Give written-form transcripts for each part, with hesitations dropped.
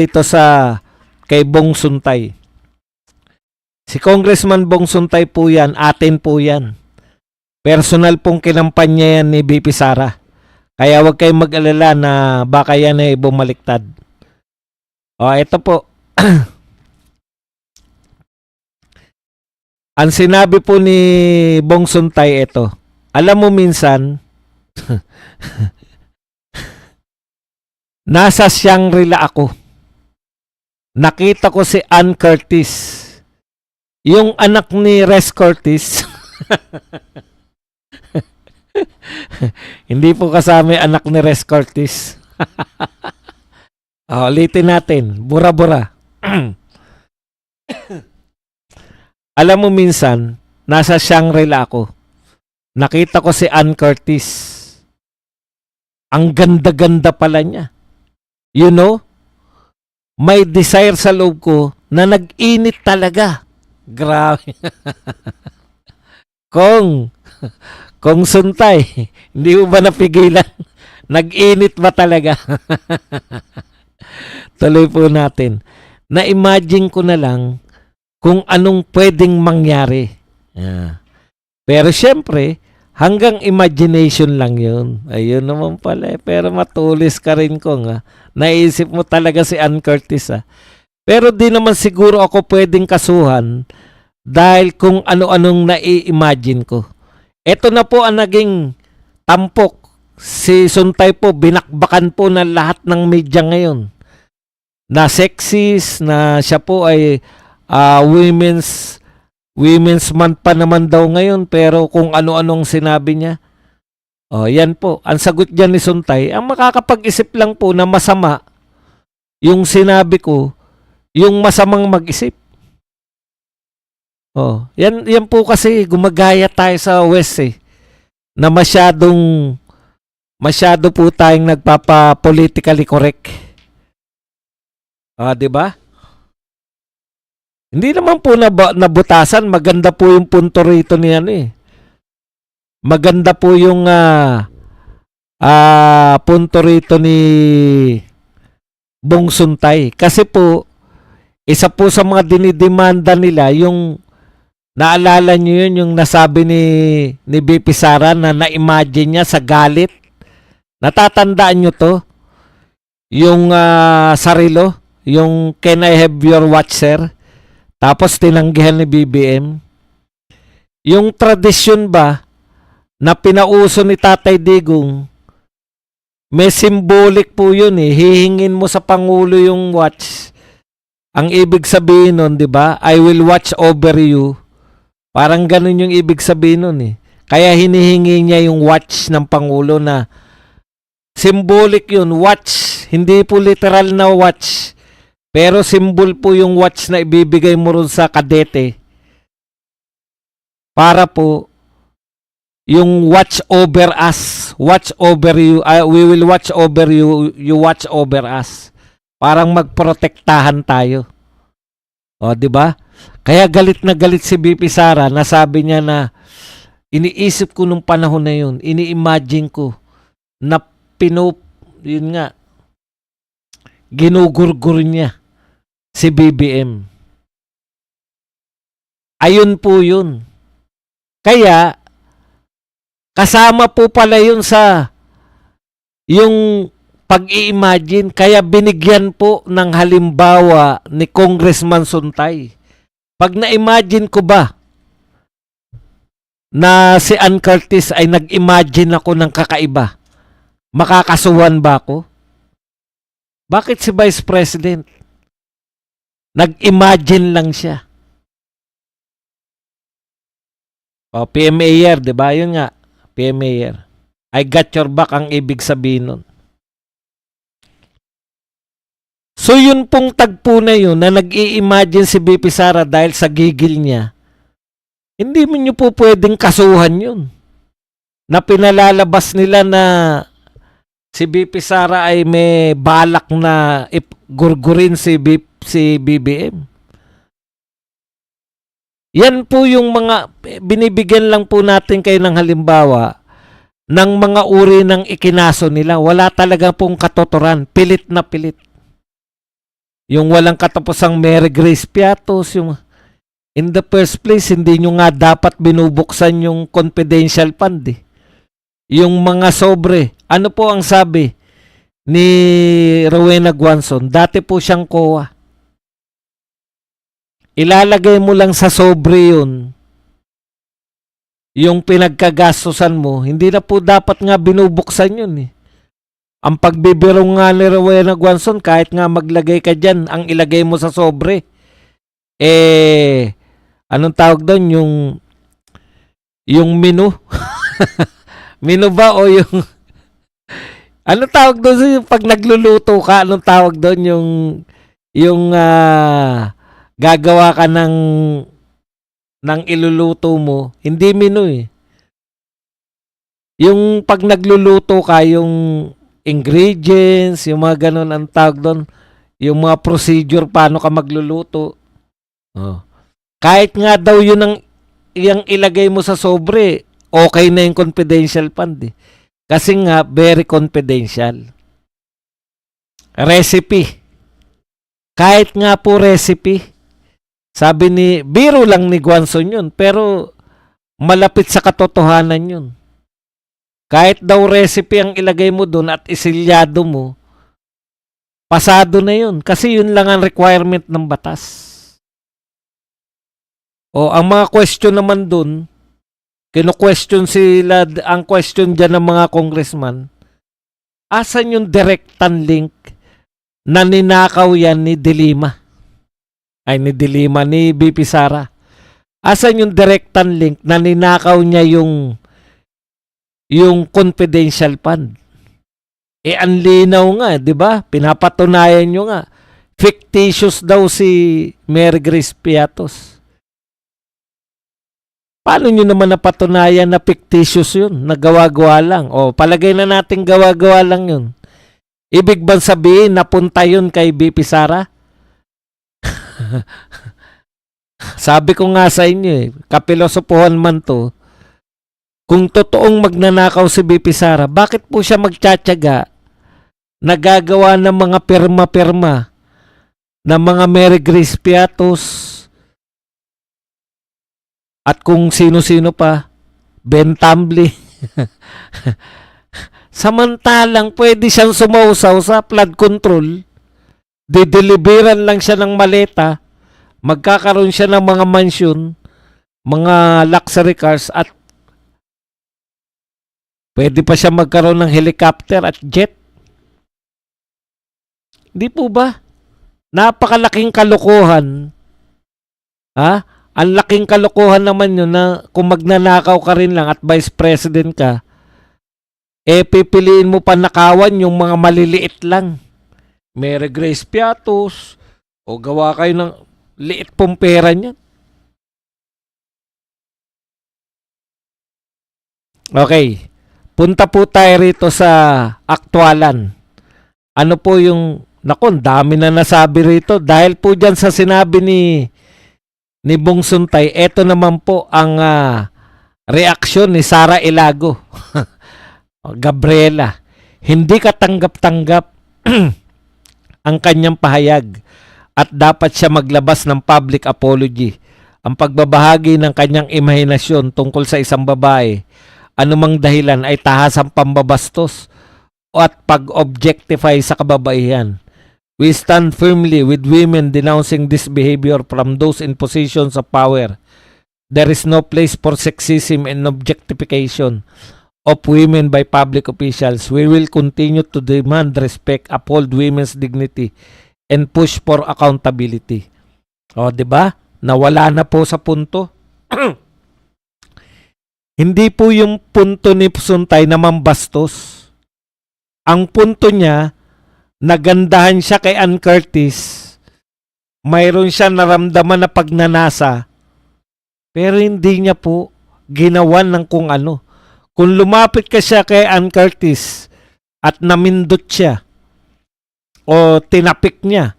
dito sa kay Bong Suntay. Si Congressman Bong Suntay po yan, atin po yan. Personal pong kinampanya yan ni BP Sara. Kaya huwag kayong mag-alala na baka yan ay bumaliktad. O, ito po. Ang sinabi po ni Bong Suntay, ito. Alam mo minsan, nasa Shangri-La ako. Nakita ko si Ann Curtis. Yung anak ni Res Curtis. Hindi po kasama yung anak ni Res Curtis. Ulitin natin. Bura-bura. Alam mo minsan, nasa Shangri-La ako. Nakita ko si Ann Curtis. Ang ganda-ganda pala niya. You know, may desire sa loob ko na nag-init talaga. Grabe. Kung Suntay, hindi mo ba napigilan? Nag-init ba talaga? Tuloy po natin. Na-imagine ko na lang kung anong pwedeng mangyari. Pero syempre, hanggang imagination lang yun. Ayun naman pala. Pero matulis ka rin ko nga. Naisip mo talaga si Ann Curtis. Pero di naman siguro ako pwedeng kasuhan dahil kung ano-anong nai-imagine ko. Ito na po ang naging tampok. Si Suntay po, binakbakan po ng lahat ng media ngayon. Na sexist, na siya po ay Women's Month pa naman daw ngayon, pero kung ano-anong sinabi niya. Yan po. Ang sagot dyan ni Suntay, ang makakapag-isip lang po na masama yung sinabi ko, yung masamang mag-isip. Yan po kasi gumagaya tayo sa West na masyado po tayong nagpapa-politically correct. 'Di ba? Hindi naman po nabutasan, maganda po yung punto rito niyan Maganda po yung punto rito ni Bong Suntay. Kasi po, isa po sa mga dinidemanda nila, yung naalala nyo yun, yung nasabi ni BP Sara na na-imagine niya sa galit. Natatandaan nyo to? Yung sarilo, yung Can I Have Your Watch, sir? Tapos tinanggihan ni BBM. Yung tradisyon ba na pinauso ni Tatay Digong, may symbolic po yun Hihingin mo sa Pangulo yung watch. Ang ibig sabihin nun, di ba? I will watch over you. Parang ganun yung ibig sabihin nun Kaya hinihingi niya yung watch ng Pangulo na symbolic yun. Watch. Hindi po literal na watch. Pero symbol po yung watch na ibibigay mo ron sa kadete. Para po yung watch over us. Watch over you. We will watch over you. You watch over us. Parang magprotektahan tayo. Di ba? Kaya galit na galit si BP Sara. Nasabi niya na iniisip ko nung panahon na yun. Ini-imagine ko na yun nga, ginugurgur niya si BBM. Ayun po yun. Kaya, kasama po pala yun sa yung pag-i-imagine. Kaya binigyan po ng halimbawa ni Congressman Suntay. Pag na-imagine ko ba na si Ann Curtis ay nag-imagine ako ng kakaiba, makakasuhan ba ako? Bakit si Vice President? Nag-imagine lang siya. PMAyer, di ba? Yun nga, PMAyer. I got your back ang ibig sabihin nun. So yun pong tagpo na yun na nag-i-imagine si BP Sara dahil sa gigil niya, hindi mo nyo po pwedeng kasuhan yun. Na pinalalabas nila na si BP Sara ay may balak na gurgurin si BBM. Yan po yung mga binibigyan lang po natin kayo ng halimbawa ng mga uri ng ikinaso nila. Wala talaga pong katotoran. Pilit na pilit. Yung walang katapusang Mary Grace Piatos, yung in the first place, hindi nyo nga dapat binubuksan yung confidential fund eh. Yung mga sobre. Ano po ang sabi ni Rowena Guanzon? Dati po siyang COA. Ilalagay mo lang sa sobre yun yung pinagkagastusan mo. Hindi na po dapat nga binubuksan yun eh. Ang pagbibiro nga ni Rowena Guanzon, kahit nga maglagay ka dyan, ang ilagay mo sa sobre. Anong tawag doon? Yung menu? Menu ba o yung... Anong tawag doon? Pag nagluluto ka, anong tawag doon? Yung gagawa ka ng iluluto mo. Hindi menu eh. Yung pag nagluluto ka, yung ingredients, yung mga ganun ang tawag doon. Yung mga procedure, paano ka magluluto. Oh. Kahit nga daw yun ang yung ilagay mo sa sobre, okay na yung confidential fund eh. Kasi nga, very confidential. Recipe. Kahit nga po recipe. Sabi ni, biro lang ni Guanzon yun, pero malapit sa katotohanan yun. Kahit daw recipe ang ilagay mo doon at isilyado mo, pasado na yun. Kasi yun lang ang requirement ng batas. O, ang mga question naman dun, kino-question sila, ang question dyan ng mga congressman, asan yung directan link na ninakaw yan ni Dilima? Ni BP Sara. Asan yung directan link na ninakaw niya yung confidential fund? Ang linaw nga, di ba? Pinapatunayan nyo nga. Fictitious daw si Mary Grace Piatos. Paano nyo naman napatunayan na fictitious yun? Nagawa-gawa lang. O, palagay na natin gawa-gawa lang yun. Ibig bang sabihin, napunta yun kay BP Sara? Sabi ko nga sa inyo eh, kapilosopohan man to, kung totoong magnanakaw si BP Sara, bakit po siya magtsatsaga, nagagawa ng mga pirma-pirma, ng mga Mary Grace Piatos, at kung sino-sino pa, Ben Tambly. Samantalang pwede siyang sumausaw sa flood control, dideliveran lang siya ng maleta, magkakaroon siya ng mga mansion, mga luxury cars, at pwede pa siya magkaroon ng helicopter at jet. Di po ba? Napakalaking kalokohan. Ha? Ang laking kalokohan naman yun na kung magnanakaw ka rin lang at vice president ka, pipiliin mo pa nakawan yung mga maliliit lang. Mary Grace Piatos, o gawa kayo ng liit pong pera niyan. Okay. Punta po tayo rito sa aktualan. Ano po yung, naku, dami na nasabi rito. Dahil po dyan sa sinabi ni Bong Suntay, eto naman po ang reaksyon ni Sara Ilago. Gabriela, hindi katanggap-tanggap ang kanyang pahayag at dapat siya maglabas ng public apology. Ang pagbabahagi ng kanyang imahinasyon tungkol sa isang babae, anumang dahilan ay tahasang pambabastos at pag-objectify sa kababaihan. We stand firmly with women denouncing this behavior from those in positions of power. There is no place for sexism and objectification of women by public officials. We will continue to demand respect, uphold women's dignity, and push for accountability. O, di ba? Nawala na po sa punto. Hindi po yung punto ni Suntay na mambastos. Ang punto niya, nagandahan siya kay Ann Curtis. Mayroon siya naramdaman na pagnanasa. Pero hindi niya po ginawan ng kung ano. Kung lumapit ka siya kay Ann Curtis at namindot siya, o tinapik niya,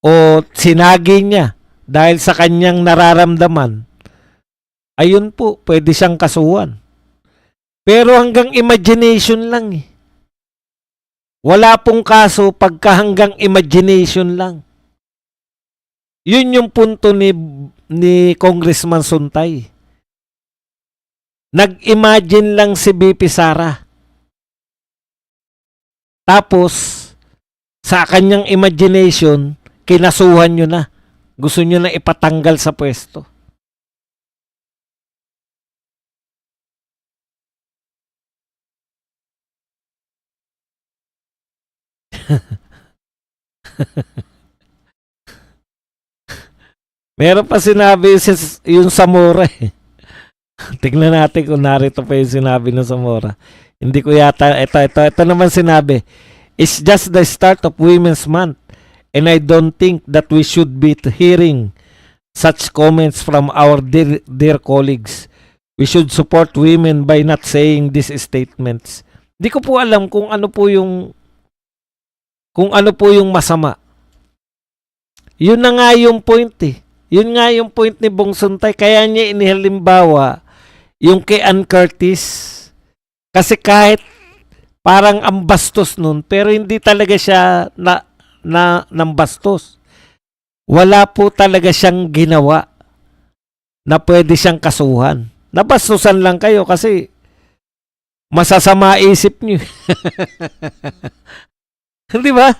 o sinagi niya dahil sa kanyang nararamdaman, ayun po, pwede siyang kasuhan. Pero hanggang imagination lang eh. Wala pong kaso pagka hanggang imagination lang. Yun yung punto ni Congressman Suntay. Nag-imagine lang si BP Sara. Tapos, sa kanyang imagination, kinasuhan nyo na. Gusto nyo na ipatanggal sa pwesto. Meron pa sinabi yung Zamora eh. Tignan natin kung narito pa yung sinabi ng Zamora. Hindi ko yata, ito naman sinabi. It's just the start of Women's Month and I don't think that we should be hearing such comments from our dear colleagues. We should support women by not saying these statements. Di ko po alam kung ano po yung masama. Yun na nga yung point eh. Yun nga yung point ni Bong Suntay. Kaya niya inihalimbawa yung kay Ann Curtis. Kasi kahit parang ang bastos nun, pero hindi talaga siya ng bastos. Wala po talaga siyang ginawa na pwede siyang kasuhan. Nabastusan lang kayo kasi masasama isip niyo. Di ba?